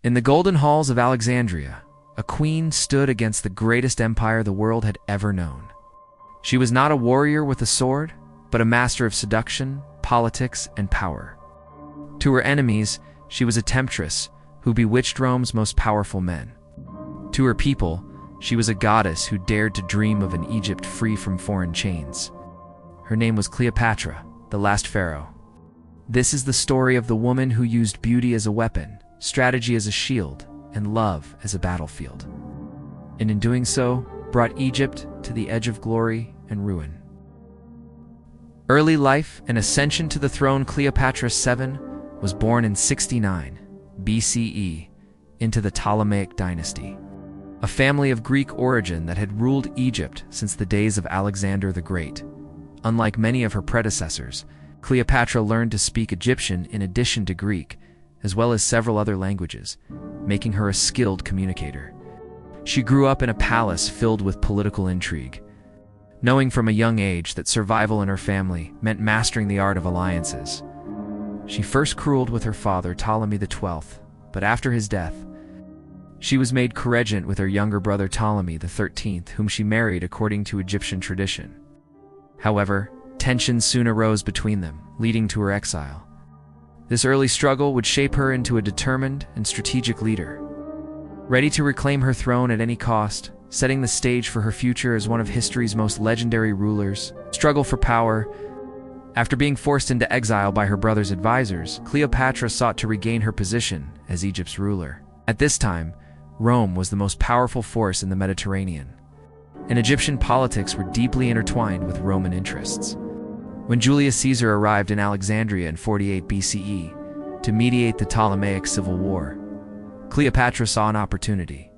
In the golden halls of Alexandria, a queen stood against the greatest empire the world had ever known. She was not a warrior with a sword, but a master of seduction, politics, and power. To her enemies, she was a temptress who bewitched Rome's most powerful men. To her people, she was a goddess who dared to dream of an Egypt free from foreign chains. Her name was Cleopatra, the last pharaoh. This is the story of the woman who used beauty as a weapon, strategy as a shield, and love as a battlefield. And in doing so, brought Egypt to the edge of glory and ruin. Early life and ascension to the throne. Cleopatra VII was born in 69 BCE into the Ptolemaic dynasty, a family of Greek origin that had ruled Egypt since the days of Alexander the Great. Unlike many of her predecessors, Cleopatra learned to speak Egyptian in addition to Greek, as well as several other languages, making her a skilled communicator. She grew up in a palace filled with political intrigue, knowing from a young age that survival in her family meant mastering the art of alliances. She first quarreled with her father, Ptolemy XII, but after his death, she was made co-regent with her younger brother Ptolemy XIII, whom she married according to Egyptian tradition. However, tensions soon arose between them, leading to her exile. This early struggle would shape her into a determined and strategic leader, ready to reclaim her throne at any cost, setting the stage for her future as one of history's most legendary rulers. Struggle for power. After being forced into exile by her brother's advisors, Cleopatra sought to regain her position as Egypt's ruler. At this time, Rome was the most powerful force in the Mediterranean, and Egyptian politics were deeply intertwined with Roman interests. When Julius Caesar arrived in Alexandria in 48 BCE to mediate the Ptolemaic civil war, Cleopatra saw an opportunity.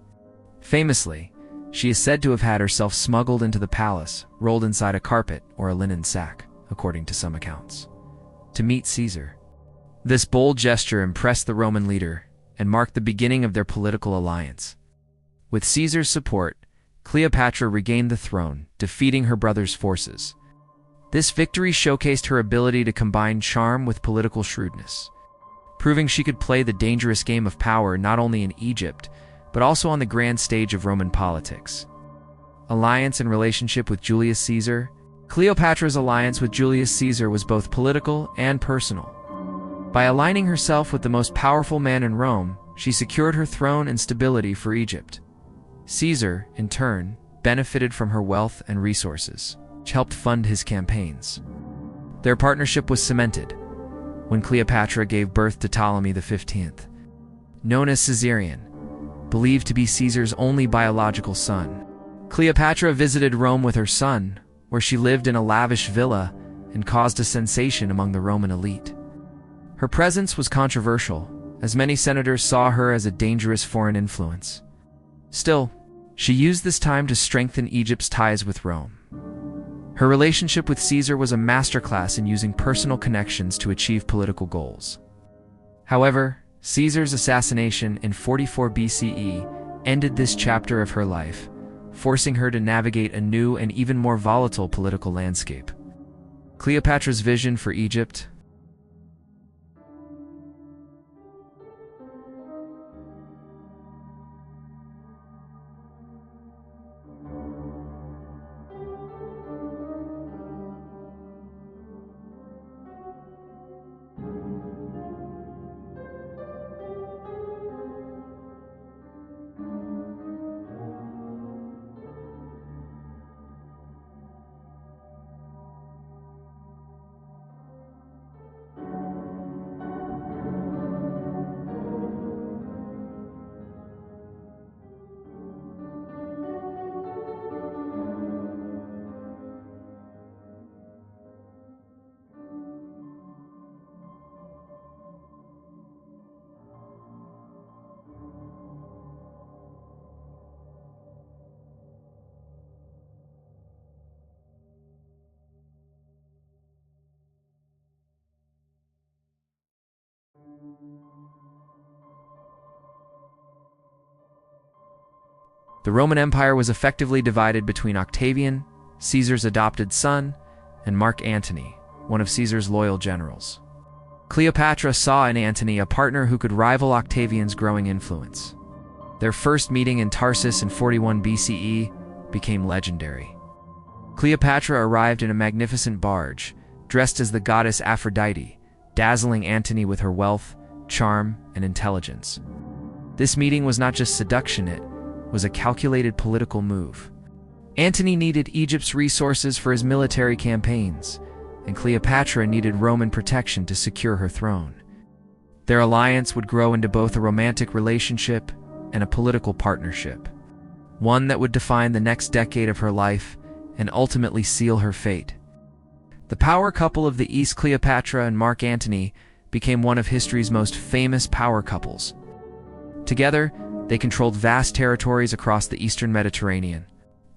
Famously, she is said to have had herself smuggled into the palace, rolled inside a carpet or a linen sack, according to some accounts, to meet Caesar. This bold gesture impressed the Roman leader and marked the beginning of their political alliance. With Caesar's support, Cleopatra regained the throne, defeating her brother's forces. This victory showcased her ability to combine charm with political shrewdness, proving she could play the dangerous game of power not only in Egypt, but also on the grand stage of Roman politics. Alliance and relationship with Julius Caesar. Cleopatra's alliance with Julius Caesar was both political and personal. By aligning herself with the most powerful man in Rome, she secured her throne and stability for Egypt. Caesar, in turn, benefited from her wealth and resources, which helped fund his campaigns. Their partnership was cemented when Cleopatra gave birth to Ptolemy XV, known as Caesarion, believed to be Caesar's only biological son. Cleopatra visited Rome with her son, where she lived in a lavish villa and caused a sensation among the Roman elite. Her presence was controversial, as many senators saw her as a dangerous foreign influence. Still, she used this time to strengthen Egypt's ties with Rome. Her relationship with Caesar was a masterclass in using personal connections to achieve political goals. However, Caesar's assassination in 44 BCE ended this chapter of her life, forcing her to navigate a new and even more volatile political landscape. Cleopatra's vision for Egypt. The Roman Empire was effectively divided between Octavian, Caesar's adopted son, and Mark Antony, one of Caesar's loyal generals. Cleopatra saw in Antony a partner who could rival Octavian's growing influence. Their first meeting in Tarsus in 41 BCE became legendary. Cleopatra arrived in a magnificent barge, dressed as the goddess Aphrodite, dazzling Antony with her wealth, charm, and intelligence. This meeting was not just seduction, it was a calculated political move. Antony needed Egypt's resources for his military campaigns, and Cleopatra needed Roman protection to secure her throne. Their alliance would grow into both a romantic relationship and a political partnership, one that would define the next decade of her life and ultimately seal her fate. The power couple of the East, Cleopatra and Mark Antony, became one of history's most famous power couples. Together, they controlled vast territories across the eastern Mediterranean.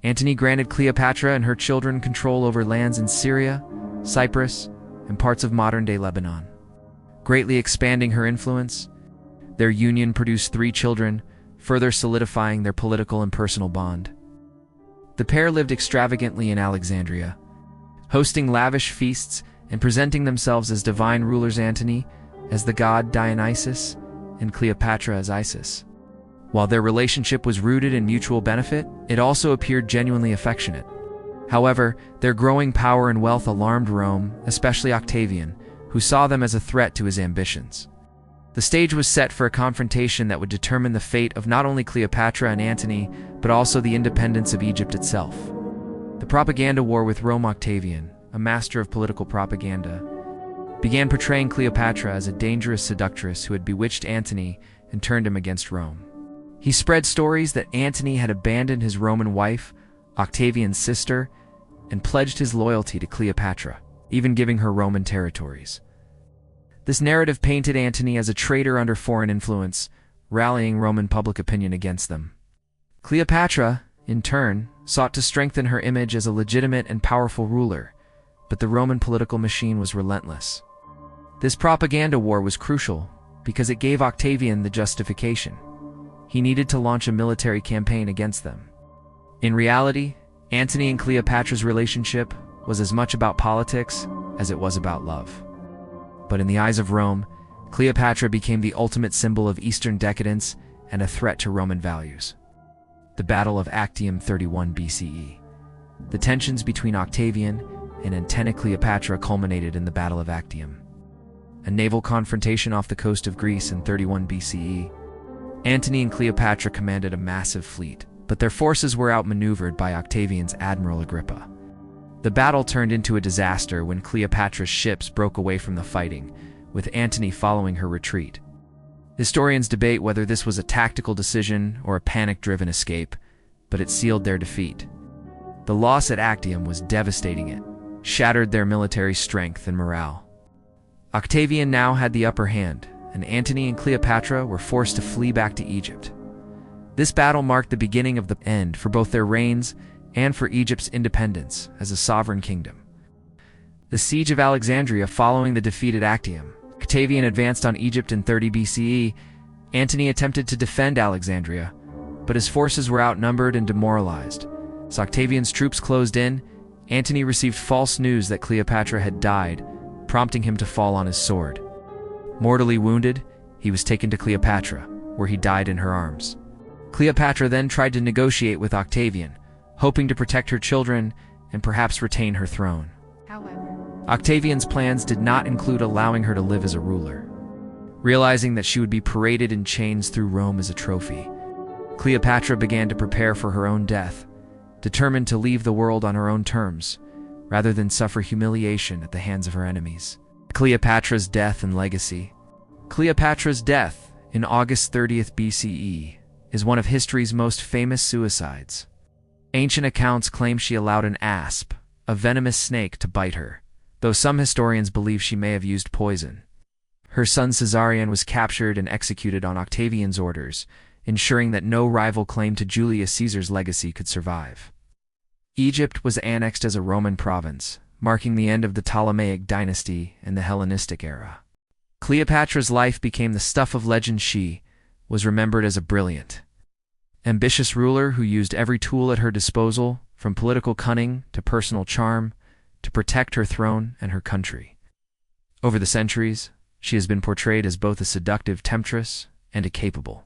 Antony granted Cleopatra and her children control over lands in Syria, Cyprus, and parts of modern-day Lebanon. Greatly expanding her influence, their union produced 3 children, further solidifying their political and personal bond. The pair lived extravagantly in Alexandria, hosting lavish feasts and presenting themselves as divine rulers, Antony as the god Dionysus and Cleopatra as Isis. While their relationship was rooted in mutual benefit, it also appeared genuinely affectionate. However, their growing power and wealth alarmed Rome, especially Octavian, who saw them as a threat to his ambitions. The stage was set for a confrontation that would determine the fate of not only Cleopatra and Antony, but also the independence of Egypt itself. The propaganda war with Rome. Octavian, a master of political propaganda, began portraying Cleopatra as a dangerous seductress who had bewitched Antony and turned him against Rome. He spread stories that Antony had abandoned his Roman wife, Octavian's sister, and pledged his loyalty to Cleopatra, even giving her Roman territories. This narrative painted Antony as a traitor under foreign influence, rallying Roman public opinion against them. Cleopatra, in turn, sought to strengthen her image as a legitimate and powerful ruler, but the Roman political machine was relentless. This propaganda war was crucial because it gave Octavian the justification. He needed to launch a military campaign against them. In reality, Antony and Cleopatra's relationship was as much about politics as it was about love. But in the eyes of Rome, Cleopatra became the ultimate symbol of Eastern decadence and a threat to Roman values. The Battle of Actium, 31 BCE. The tensions between Octavian and Antony Cleopatra culminated in the Battle of Actium, a naval confrontation off the coast of Greece in 31 BCE. Antony and Cleopatra commanded a massive fleet, but their forces were outmaneuvered by Octavian's Admiral Agrippa. The battle turned into a disaster when Cleopatra's ships broke away from the fighting, with Antony following her retreat. Historians debate whether this was a tactical decision or a panic-driven escape, but it sealed their defeat. The loss at Actium was devastating. It shattered their military strength and morale. Octavian now had the upper hand, and Antony and Cleopatra were forced to flee back to Egypt. This battle marked the beginning of the end for both their reigns and for Egypt's independence as a sovereign kingdom. The Siege of Alexandria. Following the defeat at Actium, Octavian advanced on Egypt in 30 BCE. Antony attempted to defend Alexandria, but his forces were outnumbered and demoralized. As Octavian's troops closed in, Antony received false news that Cleopatra had died, prompting him to fall on his sword. Mortally wounded, he was taken to Cleopatra, where he died in her arms. Cleopatra then tried to negotiate with Octavian, hoping to protect her children and perhaps retain her throne. However, Octavian's plans did not include allowing her to live as a ruler. Realizing that she would be paraded in chains through Rome as a trophy, Cleopatra began to prepare for her own death, determined to leave the world on her own terms, rather than suffer humiliation at the hands of her enemies. Cleopatra's death and legacy. Cleopatra's death in August 30th BCE is one of history's most famous suicides. Ancient accounts claim she allowed an asp, a venomous snake, to bite her, though some historians believe she may have used poison. Her son Caesarion was captured and executed on Octavian's orders, ensuring that no rival claim to Julius Caesar's legacy could survive. Egypt was annexed as a Roman province, marking the end of the Ptolemaic dynasty and the Hellenistic era. Cleopatra's life became the stuff of legend. She was remembered as a brilliant, ambitious ruler who used every tool at her disposal, from political cunning to personal charm, to protect her throne and her country. Over the centuries, she has been portrayed as both a seductive temptress and a capable,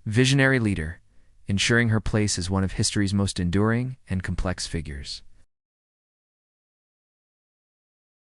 visionary leader, ensuring her place as one of history's most enduring and complex figures.